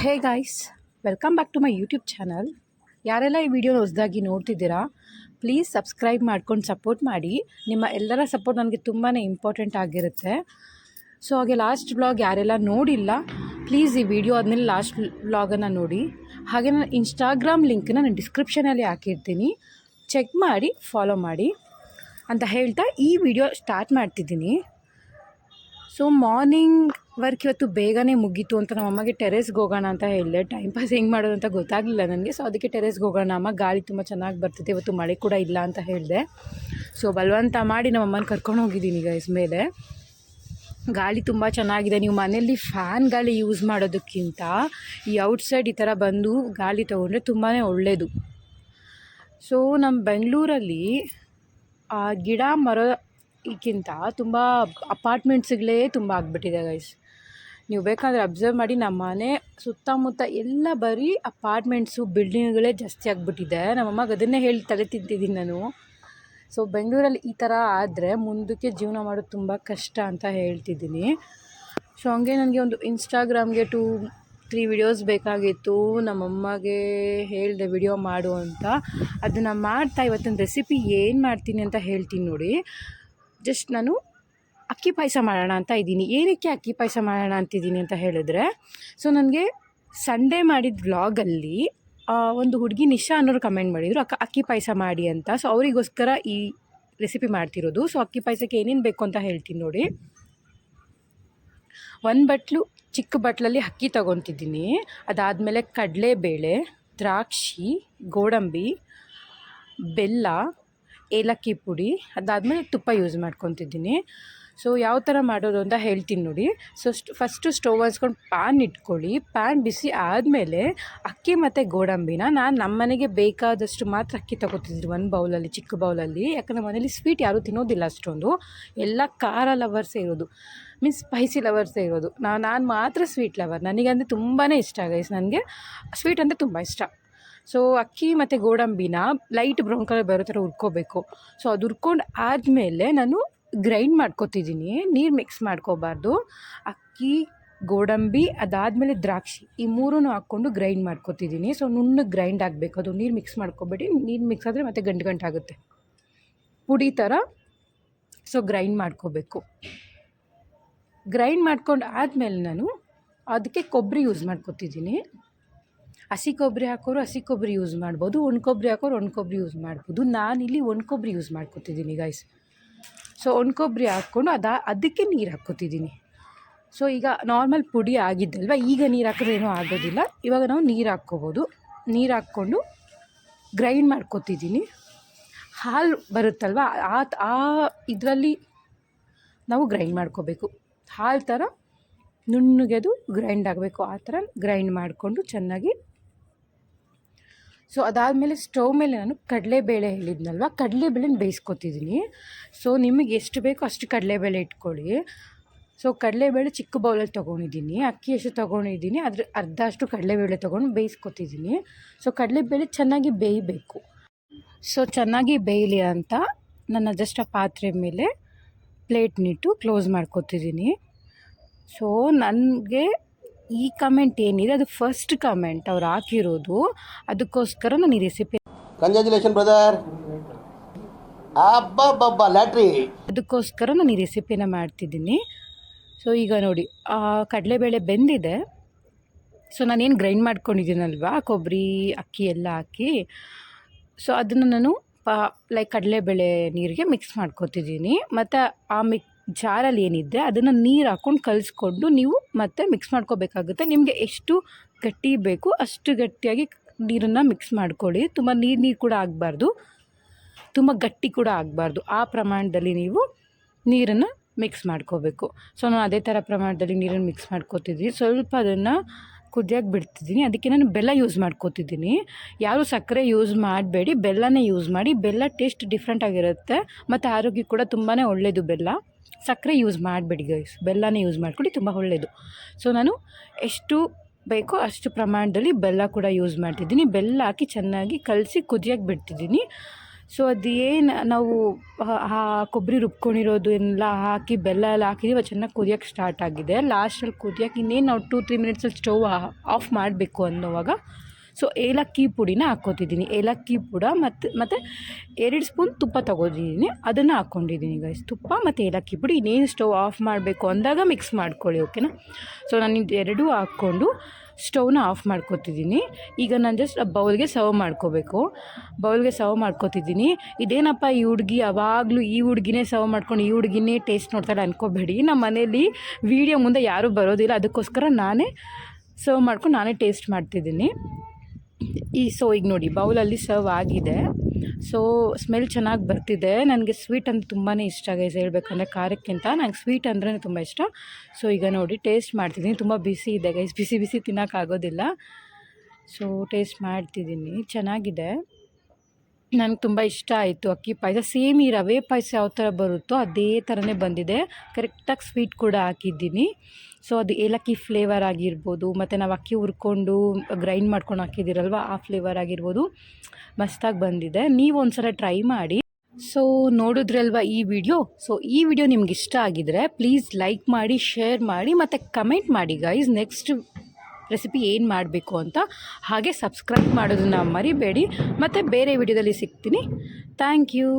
Hey guys, welcome back to my YouTube channel. ಯಾರೆಲ್ಲ ಈ ವಿಡಿಯೋನ ಹೊಸದಾಗಿ ನೋಡ್ತಿದ್ದೀರಾ, ಪ್ಲೀಸ್ ಸಬ್ಸ್ಕ್ರೈಬ್ ಮಾಡ್ಕೊಂಡು ಸಪೋರ್ಟ್ ಮಾಡಿ. ನಿಮ್ಮ ಎಲ್ಲರ ಸಪೋರ್ಟ್ ನನಗೆ ತುಂಬಾ ಇಂಪಾರ್ಟೆಂಟ್ ಆಗಿರುತ್ತೆ. ಸೊ ಹಾಗೆ ಲಾಸ್ಟ್ ವ್ಲಾಗ್ ಯಾರೆಲ್ಲ ನೋಡಿಲ್ಲ, ಪ್ಲೀಸ್ ಈ ವಿಡಿಯೋ ಆದಮೇಲೆ ಲಾಸ್ಟ್ ವ್ಲಾಗನ್ನು ನೋಡಿ. ಹಾಗೆ ನಾನು ಇನ್ಸ್ಟಾಗ್ರಾಮ್ ಲಿಂಕನ್ನ ನಾನು ಡಿಸ್ಕ್ರಿಪ್ಷನಲ್ಲಿ ಹಾಕಿರ್ತೀನಿ, ಚೆಕ್ ಮಾಡಿ ಫಾಲೋ ಮಾಡಿ ಅಂತ ಹೇಳ್ತಾ ಈ ವಿಡಿಯೋ ಸ್ಟಾರ್ಟ್ ಮಾಡ್ತಿದ್ದೀನಿ. ಸೊ ಮಾರ್ನಿಂಗ್ ವರ್ಕ್ ಇವತ್ತು ಬೇಗನೆ ಮುಗೀತು ಅಂತ ನಮ್ಮಮ್ಮಗೆ ಟೆರೆಸ್ಗೆ ಹೋಗೋಣ ಅಂತ ಹೇಳಿದೆ. ಟೈಮ್ ಪಾಸ್ ಹೆಂಗೆ ಮಾಡೋದು ಅಂತ ಗೊತ್ತಾಗಲಿಲ್ಲ ನನಗೆ. ಸೊ ಅದಕ್ಕೆ ಟೆರೆಸ್ಗೆ ಹೋಗೋಣ ಅಮ್ಮ, ಗಾಳಿ ತುಂಬ ಚೆನ್ನಾಗಿ ಬರ್ತಿದೆ, ಇವತ್ತು ಮಳೆ ಕೂಡ ಇಲ್ಲ ಅಂತ ಹೇಳಿದೆ. ಸೊ ಬಲವಂತ ಮಾಡಿ ನಮ್ಮಮ್ಮನ ಕರ್ಕೊಂಡು ಹೋಗಿದ್ದೀನಿ ಗೈಸ್ ಮೇಲೆ. ಗಾಳಿ ತುಂಬ ಚೆನ್ನಾಗಿದೆ. ನೀವು ಮನೆಯಲ್ಲಿ ಫ್ಯಾನ್ ಗಾಳಿ ಯೂಸ್ ಮಾಡೋದಕ್ಕಿಂತ ಈ ಔಟ್ಸೈಡ್ ಈ ಥರ ಬಂದು ಗಾಳಿ ತೊಗೊಂಡ್ರೆ ತುಂಬಾ ಒಳ್ಳೆಯದು. ಸೊ ನಮ್ಮ ಬೆಂಗಳೂರಲ್ಲಿ ಗಿಡ ಮರ ಈಗಿಂತ ತುಂಬ ಅಪಾರ್ಟ್ಮೆಂಟ್ಸ್ಗಳೇ ತುಂಬ ಆಗಿಬಿಟ್ಟಿದೆ ಗೈಸ್. ನೀವು ಬೇಕಾದರೆ ಅಬ್ಸರ್ವ್ ಮಾಡಿ, ನಮ್ಮ ಮನೆ ಸುತ್ತಮುತ್ತ ಎಲ್ಲ ಬರೀ ಅಪಾರ್ಟ್ಮೆಂಟ್ಸು ಬಿಲ್ಡಿಂಗ್ಗಳೇ ಜಾಸ್ತಿ ಆಗಿಬಿಟ್ಟಿದೆ. ನಮ್ಮಮ್ಮಗೆ ಅದನ್ನೇ ಹೇಳಿ ತಲೆ ತಿಂತಿದ್ದೀನಿ ನಾನು. ಸೊ ಬೆಂಗಳೂರಲ್ಲಿ ಈ ಥರ ಆದರೆ ಮುಂದಕ್ಕೆ ಜೀವನ ಮಾಡೋದು ತುಂಬ ಕಷ್ಟ ಅಂತ ಹೇಳ್ತಿದ್ದೀನಿ. ಸೊ ಹಂಗೆ ನನಗೆ ಒಂದು ಇನ್ಸ್ಟಾಗ್ರಾಮ್ಗೆ 2-3 ವಿಡಿಯೋಸ್ ಬೇಕಾಗಿತ್ತು. ನಮ್ಮಮ್ಮಗೆ ಹೇಳಿದೆ ವಿಡಿಯೋ ಮಾಡು ಅಂತ. ಅದನ್ನು ಮಾಡ್ತಾ ಇವತ್ತಿನ ರೆಸಿಪಿ ಏನು ಮಾಡ್ತೀನಿ ಅಂತ ಹೇಳ್ತೀನಿ ನೋಡಿ. ಜಸ್ಟ್ ನಾನು ಅಕ್ಕಿ ಪಾಯಸ ಮಾಡೋಣ ಅಂತ ಇದ್ದೀನಿ. ಏನಕ್ಕೆ ಅಕ್ಕಿ ಪಾಯಸ ಮಾಡೋಣ ಅಂತಿದ್ದೀನಿ ಅಂತ ಹೇಳಿದ್ರೆ, ಸೊ ನನಗೆ ಸಂಡೇ ಮಾಡಿದ ವ್ಲಾಗಲ್ಲಿ ಒಂದು ಹುಡುಗಿ ನಿಶಾ ಅನ್ನೋರು ಕಮೆಂಟ್ ಮಾಡಿದರು, ಅಕ್ಕಿ ಪಾಯಸ ಮಾಡಿ ಅಂತ. ಸೊ ಅವರಿಗೋಸ್ಕರ ಈ ರೆಸಿಪಿ ಮಾಡ್ತಿರೋದು. ಸೊ ಅಕ್ಕಿ ಪಾಯಸಕ್ಕೆ ಏನೇನು ಬೇಕು ಅಂತ ಹೇಳ್ತೀನಿ ನೋಡಿ. 1 ಬಟ್ಲು ಚಿಕ್ಕ ಬಟ್ಲಲ್ಲಿ ಅಕ್ಕಿ ತೊಗೊತಿದ್ದೀನಿ. ಅದಾದಮೇಲೆ ಕಡಲೆಬೇಳೆ, ದ್ರಾಕ್ಷಿ, ಗೋಡಂಬಿ, ಬೆಲ್ಲ, ಏಲಕ್ಕಿ ಪುಡಿ, ಅದಾದಮೇಲೆ ತುಪ್ಪ ಯೂಸ್ ಮಾಡ್ಕೊತಿದ್ದೀನಿ. ಸೊ ಯಾವ ಥರ ಮಾಡೋದು ಅಂತ ಹೇಳ್ತೀನಿ ನೋಡಿ. ಸೊ ಫಸ್ಟು ಸ್ಟವ್ ಹಚ್ಕೊಂಡು ಪ್ಯಾನ್ ಇಟ್ಕೊಳ್ಳಿ. ಪ್ಯಾನ್ ಬಿಸಿ ಆದಮೇಲೆ ಅಕ್ಕಿ ಮತ್ತು ಗೋಡಂಬಿನ ನಾನು ನಮ್ಮ ಮನೆಗೆ ಬೇಕಾದಷ್ಟು ಮಾತ್ರ ಅಕ್ಕಿ ತೊಗೊತಿದ್ದೀನಿ, 1 ಬೌಲಲ್ಲಿ, ಚಿಕ್ಕ ಬೌಲಲ್ಲಿ. ಯಾಕಂದರೆ ಮನೇಲಿ ಸ್ವೀಟ್ ಯಾರೂ ತಿನ್ನೋದಿಲ್ಲ ಅಷ್ಟೊಂದು, ಎಲ್ಲ ಖಾರ ಲವರ್ಸೇ ಇರೋದು, ಮೀನ್ಸ್ ಸ್ಪೈಸಿ ಲವರ್ಸೇ ಇರೋದು. ನಾನು ಮಾತ್ರ ಸ್ವೀಟ್ ಲವರ್. ನನಗಂದರೆ ತುಂಬಾ ಇಷ್ಟ ಗೈಸ್, ನನಗೆ ಸ್ವೀಟ್ ಅಂದರೆ ತುಂಬ ಇಷ್ಟ. ಸೊ ಅಕ್ಕಿ ಮತ್ತು ಗೋಡಂಬಿನ ಲೈಟ್ ಬ್ರೌನ್ ಕಲರ್ ಬರೋ ಥರ ಹುರ್ಕೋಬೇಕು. ಸೊ ಅದು ಹುರ್ಕೊಂಡು ಆದಮೇಲೆ ನಾನು ಗ್ರೈಂಡ್ ಮಾಡ್ಕೊತಿದ್ದೀನಿ. ನೀರು ಮಿಕ್ಸ್ ಮಾಡ್ಕೋಬಾರ್ದು. ಅಕ್ಕಿ, ಗೋಡಂಬಿ, ಅದಾದಮೇಲೆ ದ್ರಾಕ್ಷಿ, ಈ 3 ಹಾಕ್ಕೊಂಡು ಗ್ರೈಂಡ್ ಮಾಡ್ಕೊತಿದ್ದೀನಿ. ಸೊ ನುಣ್ಣಗೆ ಗ್ರೈಂಡ್ ಆಗಬೇಕು, ಅದು ನೀರು ಮಿಕ್ಸ್ ಮಾಡ್ಕೊಬೇಡಿ. ನೀರು ಮಿಕ್ಸ್ ಆದರೆ ಮತ್ತೆ ಗಂಟಾಗುತ್ತೆ ಪುಡಿ ಥರ. ಸೊ ಗ್ರೈಂಡ್ ಮಾಡ್ಕೋಬೇಕು. ಗ್ರೈಂಡ್ ಮಾಡ್ಕೊಂಡು ಆದಮೇಲೆ ನಾನು ಅದಕ್ಕೆ ಕೊಬ್ಬರಿ ಯೂಸ್ ಮಾಡ್ಕೊತಿದ್ದೀನಿ. ಹಸಿ ಕೊಬ್ಬರಿ ಹಾಕೋರು ಹಸಿ ಕೊಬ್ಬರಿ ಯೂಸ್ ಮಾಡ್ಬೋದು, ಒಣ ಕೊಬ್ಬರಿ ಹಾಕೋರು ಒಣ ಕೊಬ್ಬರಿ ಯೂಸ್ ಮಾಡ್ಬೋದು. ನಾನಿಲ್ಲಿ ಒಣ ಕೊಬ್ಬರಿ ಯೂಸ್ ಮಾಡ್ಕೊತಿದ್ದೀನಿ ಗೈಸ್. ಸೊ ಒಣ ಕೊಬ್ಬರಿ ಹಾಕ್ಕೊಂಡು ಅದಕ್ಕೆ ನೀರು ಹಾಕ್ಕೊತಿದ್ದೀನಿ. ಸೊ ಈಗ ನಾರ್ಮಲ್ ಪುಡಿ ಆಗಿದ್ದಲ್ವ, ಈಗ ನೀರು ಹಾಕಿದ್ರೆ ಏನೂ ಆಗೋದಿಲ್ಲ. ಇವಾಗ ನಾವು ನೀರು ಹಾಕ್ಕೋಬೋದು. ನೀರು ಹಾಕ್ಕೊಂಡು ಗ್ರೈಂಡ್ ಮಾಡ್ಕೊತಿದ್ದೀನಿ. ಹಾಲು ಬರುತ್ತಲ್ವ, ಆ ಇದರಲ್ಲಿ ನಾವು ಗ್ರೈಂಡ್ ಮಾಡ್ಕೋಬೇಕು. ಹಾಲು ಥರ ನುಣ್ಣಗೆ ಅದು ಗ್ರೈಂಡ್ ಆಗಬೇಕು. ಆ ಥರ ಗ್ರೈಂಡ್ ಮಾಡಿಕೊಂಡು ಚೆನ್ನಾಗಿ. ಸೊ ಅದಾದಮೇಲೆ ಸ್ಟವ್ ಮೇಲೆ ನಾನು ಕಡಲೆಬೇಳೆ ಹೇಳಿದ್ನಲ್ವ, ಕಡಲೆಬೇಳೆನ ಬೇಯಿಸ್ಕೊತಿದ್ದೀನಿ. ಸೊ ನಿಮಗೆ ಎಷ್ಟು ಬೇಕೋ ಅಷ್ಟು ಕಡಲೆಬೇಳೆ ಇಟ್ಕೊಳ್ಳಿ. ಸೊ ಕಡಲೆಬೇಳೆ ಚಿಕ್ಕ ಬೌಲಲ್ಲಿ ತೊಗೊಂಡಿದ್ದೀನಿ. ಅಕ್ಕಿ ಎಷ್ಟು ತೊಗೊಂಡಿದ್ದೀನಿ ಅದ್ರ ಅರ್ಧ ಅಷ್ಟು ಕಡಲೆಬೇಳೆ ತೊಗೊಂಡು ಬೇಯಿಸ್ಕೊತಿದ್ದೀನಿ. ಸೊ ಕಡಲೆಬೇಳೆ ಚೆನ್ನಾಗಿ ಬೇಯಬೇಕು. ಸೊ ಚೆನ್ನಾಗಿ ಬೇಯಲಿ ಅಂತ ನನ್ನ ಜಸ್ಟ್ ಆ ಪಾತ್ರೆ ಮೇಲೆ ಪ್ಲೇಟ್ನಿಟ್ಟು ಕ್ಲೋಸ್ ಮಾಡ್ಕೊತಿದ್ದೀನಿ. ಸೊ ನನಗೆ ಈ ಕಮೆಂಟ್ ಏನಿದೆ ಅದು ಫಸ್ಟ್ ಕಮೆಂಟ್ ಅವ್ರು ಹಾಕಿರೋದು, ಅದಕ್ಕೋಸ್ಕರ ನಾನು ಈ ರೆಸಿಪಿ, ಕಂಗ್ರ್ಯಾಚುಲೇಷನ್ ಬ್ರದರ್, ಅಬ್ಬಬ್ಬಬ್ಬ ಲ್ಯಾಟ್ರಿ, ಅದಕ್ಕೋಸ್ಕರ ನಾನು ಈ ರೆಸಿಪಿನ ಮಾಡ್ತಿದ್ದೀನಿ. ಸೊ ಈಗ ನೋಡಿ ಕಡಲೆಬೇಳೆ ಬೆಂದಿದೆ. ಸೊ ನಾನೇನು ಗ್ರೈಂಡ್ ಮಾಡ್ಕೊಂಡಿದ್ದೀನಲ್ವ ಕೊಬ್ಬರಿ ಅಕ್ಕಿ ಎಲ್ಲ ಹಾಕಿ, ಸೊ ಅದನ್ನು ನಾನು ಕಡಲೆಬೇಳೆ ನೀರಿಗೆ ಮಿಕ್ಸ್ ಮಾಡ್ಕೊತಿದ್ದೀನಿ. ಮತ್ತು ಆ ಜಾರಲ್ಲಿ ಏನಿದೆ ಅದನ್ನು ನೀರು ಹಾಕ್ಕೊಂಡು ಕಲಿಸ್ಕೊಂಡು ನೀವು ಮತ್ತೆ ಮಿಕ್ಸ್ ಮಾಡ್ಕೋಬೇಕಾಗುತ್ತೆ. ನಿಮಗೆ ಎಷ್ಟು ಗಟ್ಟಿ ಬೇಕು ಅಷ್ಟು ಗಟ್ಟಿಯಾಗಿ ನೀರನ್ನು ಮಿಕ್ಸ್ ಮಾಡ್ಕೊಳ್ಳಿ. ತುಂಬ ನೀರು ಕೂಡ ಆಗಬಾರ್ದು, ತುಂಬ ಗಟ್ಟಿ ಕೂಡ ಆಗಬಾರ್ದು. ಆ ಪ್ರಮಾಣದಲ್ಲಿ ನೀವು ನೀರನ್ನು ಮಿಕ್ಸ್ ಮಾಡ್ಕೋಬೇಕು. ಸೊ ನಾನು ಅದೇ ಥರ ಪ್ರಮಾಣದಲ್ಲಿ ನೀರನ್ನು ಮಿಕ್ಸ್ ಮಾಡ್ಕೋತಿದ್ದೀನಿ. ಸ್ವಲ್ಪ ಅದನ್ನು ಕುದಿಯೋಕೆ ಬಿಡ್ತಿದ್ದೀನಿ. ಅದಕ್ಕೆ ನಾನು ಬೆಲ್ಲ ಯೂಸ್ ಮಾಡ್ಕೋತಿದ್ದೀನಿ. ಯಾರೂ ಸಕ್ಕರೆ ಯೂಸ್ ಮಾಡಬೇಡಿ, ಬೆಲ್ಲನೇ ಯೂಸ್ ಮಾಡಿ. ಬೆಲ್ಲ ಟೇಸ್ಟ್ ಡಿಫ್ರೆಂಟ್ ಆಗಿರುತ್ತೆ ಮತ್ತು ಆರೋಗ್ಯ ಕೂಡ ತುಂಬಾ ಒಳ್ಳೆಯದು ಬೆಲ್ಲ. ಸಕ್ಕರೆ ಯೂಸ್ ಮಾಡಬೇಡಿ ಗೈಸ್, ಬೆಲ್ಲನೇ ಯೂಸ್ ಮಾಡ್ಕೊಳ್ಳಿ, ತುಂಬ ಒಳ್ಳೆಯದು. ಸೊ ನಾನು ಎಷ್ಟು ಬೇಕೋ ಅಷ್ಟು ಪ್ರಮಾಣದಲ್ಲಿ ಬೆಲ್ಲ ಕೂಡ ಯೂಸ್ ಮಾಡ್ತಿದ್ದೀನಿ. ಬೆಲ್ಲ ಹಾಕಿ ಚೆನ್ನಾಗಿ ಕಲಸಿ ಕುದಿಯೋಕೆ ಬಿಡ್ತಿದ್ದೀನಿ. ಸೊ ಅದೇನು ನಾವು ಕೊಬ್ಬರಿ ರುಬ್ಕೊಂಡಿರೋದು ಎಲ್ಲ ಹಾಕಿ ಬೆಲ್ಲ ಎಲ್ಲ ಹಾಕಿದ್ದೀವಿ, ಅದು ಚೆನ್ನಾಗಿ ಕುದಿಯೋಕ್ಕೆ ಸ್ಟಾರ್ಟ್ ಆಗಿದೆ. ಲಾಸ್ಟಲ್ಲಿ ಕುದಿಯೋಕ್ಕೆ ಇನ್ನೇನು ನಾವು 2-3 ಮಿನಿಟ್ಸಲ್ಲಿ ಸ್ಟವ್ ಆಫ್ ಮಾಡಬೇಕು ಅನ್ನೋವಾಗ ಸೊ ಏಲಕ್ಕಿ ಪುಡಿನ ಹಾಕ್ಕೋತಿದ್ದೀನಿ. ಏಲಕ್ಕಿ ಪುಡ ಮತ್ತು 2 ಸ್ಪೂನ್ ತುಪ್ಪ ತೊಗೊಂಡಿದ್ದೀನಿ, ಅದನ್ನು ಹಾಕ್ಕೊಂಡಿದ್ದೀನಿ ಗೈಸ್. ತುಪ್ಪ ಮತ್ತು ಏಲಕ್ಕಿ ಪುಡಿ ಇನ್ನೇನು ಸ್ಟವ್ ಆಫ್ ಮಾಡಬೇಕು ಅಂದಾಗ ಮಿಕ್ಸ್ ಮಾಡ್ಕೊಳ್ಳಿ, ಓಕೆನಾ. ಸೊ ನಾನು ಇದೆರಡೂ ಹಾಕ್ಕೊಂಡು ಸ್ಟವ್ನ ಆಫ್ ಮಾಡ್ಕೊತಿದ್ದೀನಿ. ಈಗ ನಾನು ಜಸ್ಟ್ ಬೌಲ್ಗೆ ಸರ್ವ್ ಮಾಡ್ಕೋಬೇಕು. ಬೌಲ್ಗೆ ಸರ್ವ್ ಮಾಡ್ಕೊತಿದ್ದೀನಿ. ಇದೇನಪ್ಪ ಈ ಹುಡುಗಿ ಯಾವಾಗಲೂ ಈ ಹುಡುಗಿನೇ ಸರ್ವ್ ಮಾಡ್ಕೊಂಡು ಈ ಹುಡುಗಿನೇ ಟೇಸ್ಟ್ ನೋಡ್ತಾಳೆ ಅನ್ಕೋಬೇಡಿ. ನಮ್ಮ ಮನೇಲಿ ವೀಡಿಯೋ ಮುಂದೆ ಯಾರೂ ಬರೋದಿಲ್ಲ, ಅದಕ್ಕೋಸ್ಕರ ನಾನೇ ಸರ್ವ್ ಮಾಡ್ಕೊಂಡು ನಾನೇ ಟೇಸ್ಟ್ ಮಾಡ್ತಿದ್ದೀನಿ. ಸೊ ಈಗ ನೋಡಿ ಬೌಲಲ್ಲಿ ಸರ್ವ್ ಆಗಿದೆ. ಸೊ ಸ್ಮೆಲ್ ಚೆನ್ನಾಗಿ ಬರ್ತಿದೆ. ನನಗೆ ಸ್ವೀಟ್ ಅಂತ ತುಂಬಾ ಇಷ್ಟ ಗೈಸ್, ಹೇಳ್ಬೇಕಂದ್ರೆ ಖಾರಕ್ಕಿಂತ ನಂಗೆ ಸ್ವೀಟ್ ಅಂದ್ರೇ ತುಂಬ ಇಷ್ಟ. ಸೊ ಈಗ ನೋಡಿ ಟೇಸ್ಟ್ ಮಾಡ್ತಿದ್ದೀನಿ. ತುಂಬ ಬಿಸಿ ಇದೆ ಗೈಸ್, ಬಿಸಿ ಬಿಸಿ ತಿನ್ನೋಕ್ಕಾಗೋದಿಲ್ಲ. ಸೊ ಟೇಸ್ಟ್ ಮಾಡ್ತಿದ್ದೀನಿ, ಚೆನ್ನಾಗಿದೆ. ನನಗೆ ತುಂಬ ಇಷ್ಟ ಆಯಿತು. ಅಕ್ಕಿ ಪಾಯಸ ಸೇಮ್ ಈ ರವೆ ಪಾಯಸ ಯಾವ ಥರ ಬರುತ್ತೋ ಅದೇ ಥರನೇ ಬಂದಿದೆ. ಕರೆಕ್ಟಾಗಿ ಸ್ವೀಟ್ ಕೂಡ ಹಾಕಿದ್ದೀನಿ. ಸೊ ಅದು ಏಲಕ್ಕಿ ಫ್ಲೇವರ್ ಆಗಿರ್ಬೋದು, ಮತ್ತು ನಾವು ಅಕ್ಕಿ ಹುರ್ಕೊಂಡು ಗ್ರೈಂಡ್ ಮಾಡ್ಕೊಂಡು ಹಾಕಿದ್ದೀರಲ್ವ ಆ ಫ್ಲೇವರ್ ಆಗಿರ್ಬೋದು, ಮಸ್ತಾಗಿ ಬಂದಿದೆ. ನೀವು ಒಂದ್ಸಲ ಟ್ರೈ ಮಾಡಿ. ಸೊ ನೋಡಿದ್ರಲ್ವ ಈ ವಿಡಿಯೋ. ಸೊ ಈ ವಿಡಿಯೋ ನಿಮ್ಗೆ ಇಷ್ಟ ಆಗಿದ್ರೆ ಪ್ಲೀಸ್ ಲೈಕ್ ಮಾಡಿ, ಶೇರ್ ಮಾಡಿ, ಮತ್ತು ಕಮೆಂಟ್ ಮಾಡಿ ಗೈಸ್ ನೆಕ್ಸ್ಟ್ ರೆಸಿಪಿ ಏನು ಮಾಡಬೇಕು ಅಂತ. ಹಾಗೆ ಸಬ್ಸ್ಕ್ರೈಬ್ ಮಾಡೋದನ್ನು ಮರಿಬೇಡಿ. ಮತ್ತು ಬೇರೆ ವಿಡಿಯೋದಲ್ಲಿ ಸಿಗ್ತೀನಿ. Thank you.